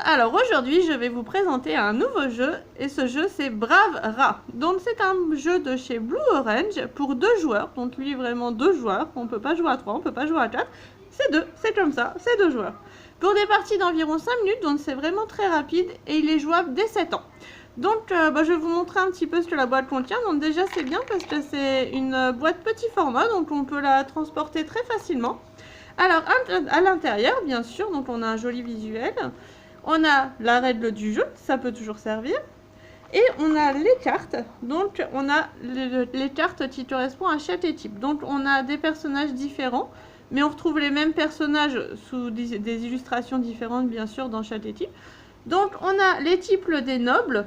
Alors aujourd'hui je vais vous présenter un nouveau jeu et ce jeu c'est Brave Rat. Donc c'est un jeu de chez Blue Orange pour 2 joueurs, donc lui vraiment 2 joueurs, on peut pas jouer à 3, on peut pas jouer à 4, c'est 2, c'est comme ça, c'est 2 joueurs. Pour des parties d'environ 5 minutes, donc c'est vraiment très rapide et il est jouable dès 7 ans. Donc je vais vous montrer un petit peu ce que la boîte contient. Donc déjà c'est bien parce que c'est une boîte petit format, donc on peut la transporter très facilement. Alors à l'intérieur bien sûr, donc on a un joli visuel. On a la règle du jeu, ça peut toujours servir. Et on a les cartes, donc on a les cartes qui correspondent à chaque équipe. Donc on a des personnages différents, mais on retrouve les mêmes personnages sous des illustrations différentes bien sûr dans chaque équipe. Donc on a les types des nobles,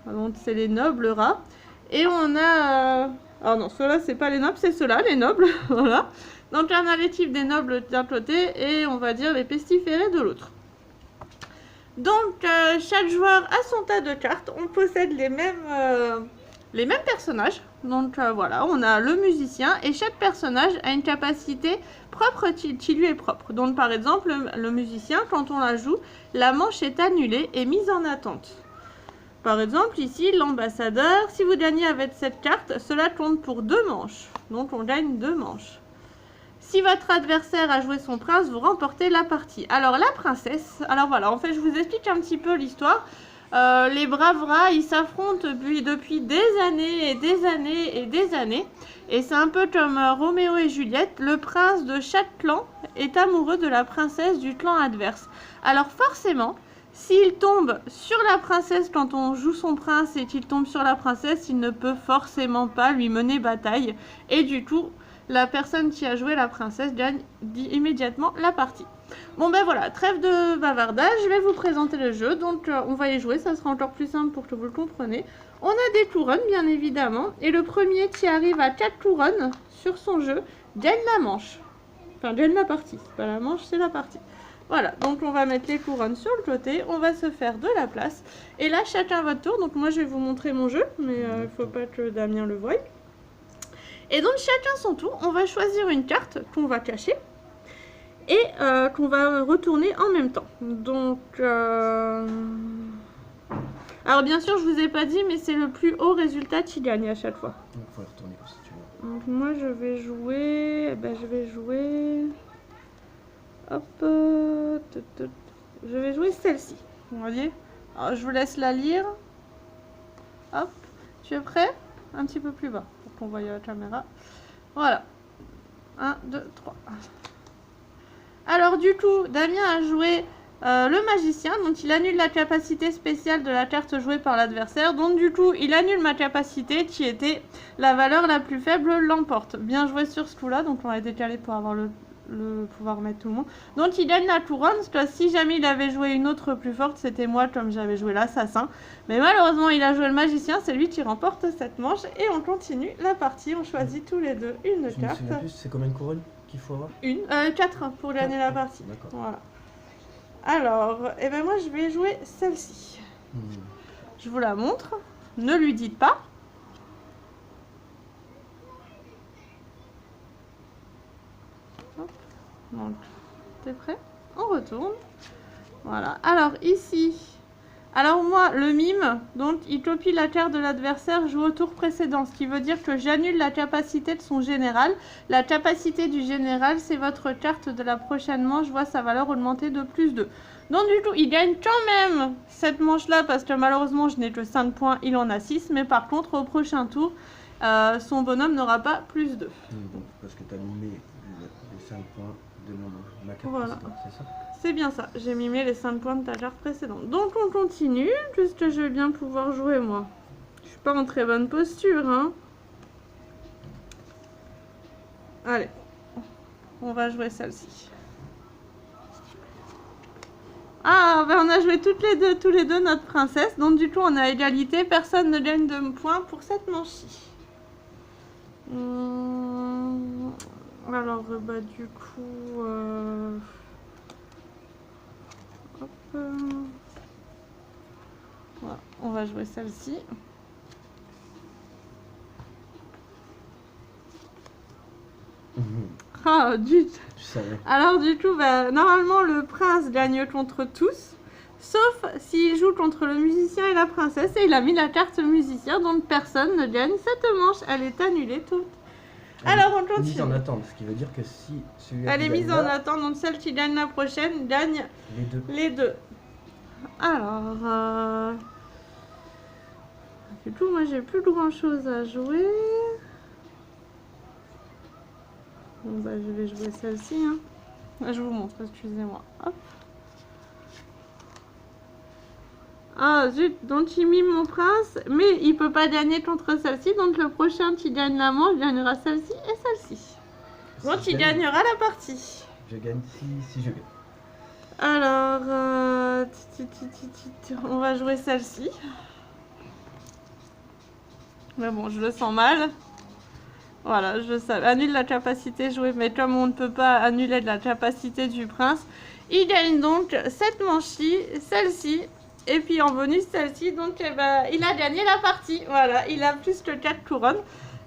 donc c'est les nobles rats. Et on a... alors non, ceux-là c'est pas les nobles, c'est ceux-là, les nobles, voilà. Donc on a les types des nobles d'un côté et on va dire les pestiférés de l'autre. Donc, chaque joueur a son tas de cartes. On possède les mêmes personnages. Donc, voilà, on a le musicien et chaque personnage a une capacité propre qui lui est propre. Donc, par exemple, le musicien, quand on la joue, la manche est annulée et mise en attente. Par exemple, ici, l'ambassadeur, si vous gagnez avec cette carte, cela compte pour 2 manches. Donc, on gagne 2 manches. Si votre adversaire a joué son prince, vous remportez la partie. Alors la princesse, alors voilà, en fait je vous explique un petit peu l'histoire. Les braves rats, ils s'affrontent depuis des années et des années et des années. Et c'est un peu comme Roméo et Juliette, le prince de chaque clan est amoureux de la princesse du clan adverse. Alors forcément, s'il tombe sur la princesse quand on joue son prince et qu'il tombe sur la princesse, il ne peut forcément pas lui mener bataille. Et du coup... la personne qui a joué la princesse gagne immédiatement la partie. Bon ben voilà, trêve de bavardage, je vais vous présenter le jeu. Donc on va y jouer, ça sera encore plus simple pour que vous le compreniez. On a des couronnes bien évidemment. Et le premier qui arrive à 4 couronnes sur son jeu gagne la manche. Enfin gagne la partie, c'est pas la manche, c'est la partie. Voilà, donc on va mettre les couronnes sur le côté, on va se faire de la place. Et là chacun votre tour, donc moi je vais vous montrer mon jeu, mais il faut pas que Damien le voie. Et donc chacun son tour, on va choisir une carte qu'on va cacher et qu'on va retourner en même temps. Donc, alors bien sûr je vous ai pas dit, mais c'est le plus haut résultat qui gagne à chaque fois. Donc il faut la retourner si tu veux. Donc moi je vais jouer, hop, je vais jouer celle-ci. Vous voyez, alors je vous laisse la lire. Hop, tu es prêt? Un petit peu plus bas pour qu'on voie la caméra. Voilà. 1, 2, 3. Alors du coup, Damien a joué le magicien. Donc il annule la capacité spéciale de la carte jouée par l'adversaire. Donc du coup, il annule ma capacité qui était la valeur la plus faible l'emporte. Bien joué sur ce coup-là. Donc on va décaler pour avoir pouvoir mettre tout le monde. Donc il gagne la couronne, parce que si jamais il avait joué une autre plus forte, c'était moi comme j'avais joué l'assassin. Mais malheureusement il a joué le magicien, c'est lui qui remporte cette manche. Et on continue la partie, on choisit tous les deux une carte. C'est combien de couronnes qu'il faut avoir? 4 pour gagner la partie. Voilà. Alors, et ben moi je vais jouer celle-ci. Je vous la montre. Ne lui dites pas. Donc, t'es prêt? On retourne. Voilà. Alors, ici... alors moi, le mime, donc il copie la carte de l'adversaire joué au tour précédent. Ce qui veut dire que j'annule la capacité de son général. La capacité du général, c'est votre carte de la prochaine manche. Je vois sa valeur augmenter de plus 2. Donc du coup, il gagne quand même cette manche-là. Parce que malheureusement, je n'ai que 5 points. Il en a 6. Mais par contre, au prochain tour, son bonhomme n'aura pas plus 2. Donc, parce que tu as mis les 5 points de ma carte voilà. précédente, c'est ça? C'est bien ça, j'ai mimé les 5 points de ta carte précédente. Donc on continue, puisque je vais bien pouvoir jouer moi. Je suis pas en très bonne posture, hein. Allez, on va jouer celle-ci. Ah, ben on a joué tous les deux notre princesse. Donc du coup on a égalité, personne ne gagne de points pour cette manche-ci. Alors bah du coup... hop. Voilà, on va jouer celle-ci. Ah, du... Je savais. Alors du coup, bah, normalement le prince gagne contre tous. sauf s'il joue contre le musicien et la princesse et il a mis la carte musicien, donc personne ne gagne cette manche. Elle est annulée toute. Alors on continue. Mise en attente, ce qui veut dire que si celui-là Elle est qui mise gagne en là, attente, donc celle qui gagne la prochaine gagne les deux. les deux. Alors, du coup, moi j'ai plus grand chose à jouer. Bon, bah, je vais jouer celle-ci. Hein. Je vous montre, excusez-moi. Hop. Ah zut, donc il mime mon prince, mais il peut pas gagner contre celle-ci, donc le prochain qui gagne la manche gagnera celle-ci et celle-ci. Donc Si il je gagne, gagnera la partie. Je gagne si je gagne. Alors, on va jouer celle-ci. Mais bon, je le sens mal. Voilà, je sais. Annule la capacité jouée, mais comme on ne peut pas annuler la capacité du prince, il gagne donc cette manche-ci, celle-ci, et puis en bonus celle-ci. Donc, eh ben, il a gagné la partie. Voilà, il a plus que 4 couronnes.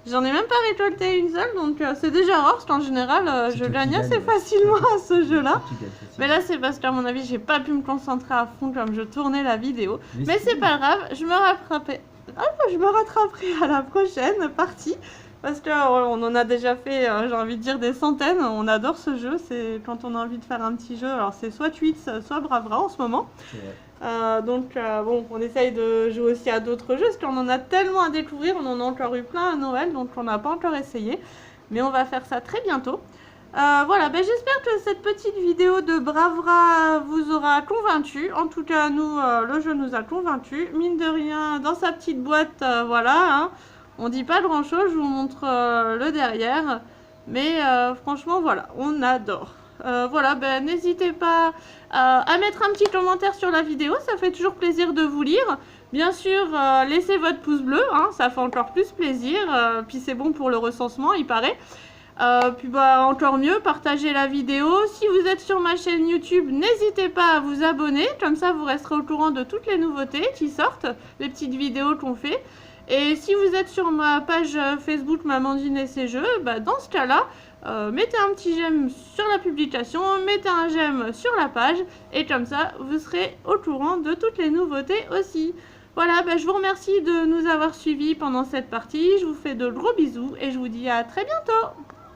J'en ai même pas récolté une seule, donc c'est déjà rare, parce qu'en général, C'est je toi qui gagne assez gagne. facilement à ce jeu-là. C'est toi qui gagne, c'est Mais ça. là, c'est parce qu'à mon avis, j'ai pas pu me concentrer à fond comme je tournais la vidéo. Mais si. c'est pas grave, je me rattraperai à la prochaine partie. Parce qu'on en a déjà fait, j'ai envie de dire, des centaines. On adore ce jeu. C'est quand on a envie de faire un petit jeu. Alors, c'est soit Twitch, soit Bravra en ce moment. C'est vrai. Bon, on essaye de jouer aussi à d'autres jeux. Parce qu'on en a tellement à découvrir. On en a encore eu plein à Noël. Donc, on n'a pas encore essayé. Mais on va faire ça très bientôt. Voilà, ben, j'espère que cette petite vidéo de Bravra vous aura convaincu. En tout cas, nous, le jeu nous a convaincus. Mine de rien, dans sa petite boîte, voilà, hein, on dit pas grand chose. Je vous montre le derrière. Mais franchement, voilà, on adore. Voilà, ben, n'hésitez pas à mettre un petit commentaire sur la vidéo. Ça fait toujours plaisir de vous lire. Bien sûr, laissez votre pouce bleu, hein, ça fait encore plus plaisir. Puis c'est bon pour le recensement, il paraît. Puis bah encore mieux, partagez la vidéo. Si vous êtes sur ma chaîne YouTube, n'hésitez pas à vous abonner. Comme ça, vous resterez au courant de toutes les nouveautés qui sortent, les petites vidéos qu'on fait. Et si vous êtes sur ma page Facebook Mamandine et ses jeux, bah dans ce cas-là, mettez un petit j'aime sur la publication, mettez un j'aime sur la page. Et comme ça, vous serez au courant de toutes les nouveautés aussi. Voilà, bah, je vous remercie de nous avoir suivis pendant cette partie. Je vous fais de gros bisous et je vous dis à très bientôt.